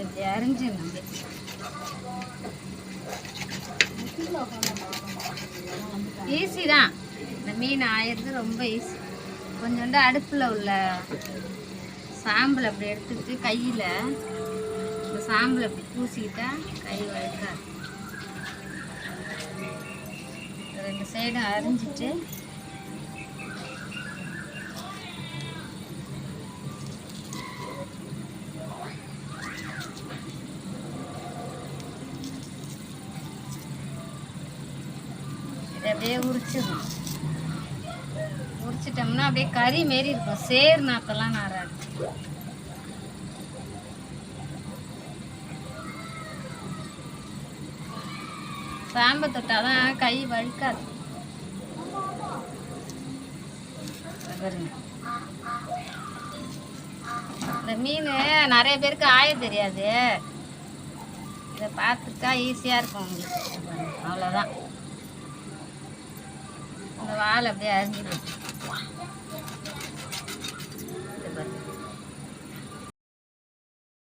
இப்படி அரிஞ்சிடணும். ஈஸி தான், இந்த மீன் ஆயிடுறது ரொம்ப ஈஸி. கொஞ்சோண்டு அடுப்பில் உள்ள சாம்பல் அப்படி எடுத்துட்டு கையில் இந்த சாம்பல் அப்படி பூசிக்கிட்டா கை வழுக்காது. ரெண்டு சைடும் அரிஞ்சிட்டு இதை அப்படியே உரிச்சிடணும். உரிச்சிட்டோம்னா அப்படியே கறி மாரி இருக்கும், சேர் நாத்தெல்லாம் நாராது. சாம்பை தொட்டாதான் கை வழுக்காது. இந்த மீன் நிறைய பேருக்கு ஆய தெரியாது, இதை பார்த்துட்டா ஈஸியாக இருக்கும் உங்களுக்கு. அவ்வளோதான், இந்த வால் அப்படியே அரிஞ்சிடும்.